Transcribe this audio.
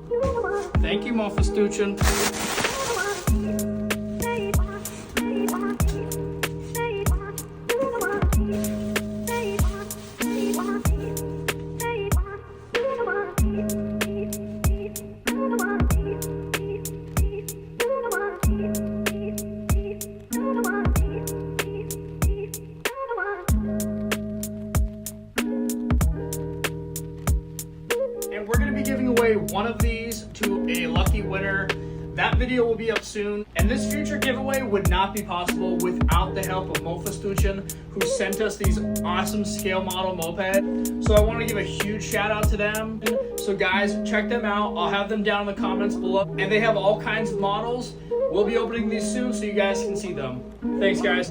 Thank you, Mofastuchin. And we're going to be giving away one of these to a lucky winner. That video will be up soon. And this future giveaway would not be possible without the help of Mofastuchin, who sent us these awesome scale model moped. So I want to give a huge shout out to them. So guys, check them out. I'll have them down in the comments below. And they have all kinds of models. We'll be opening these soon so you guys can see them. Thanks, guys.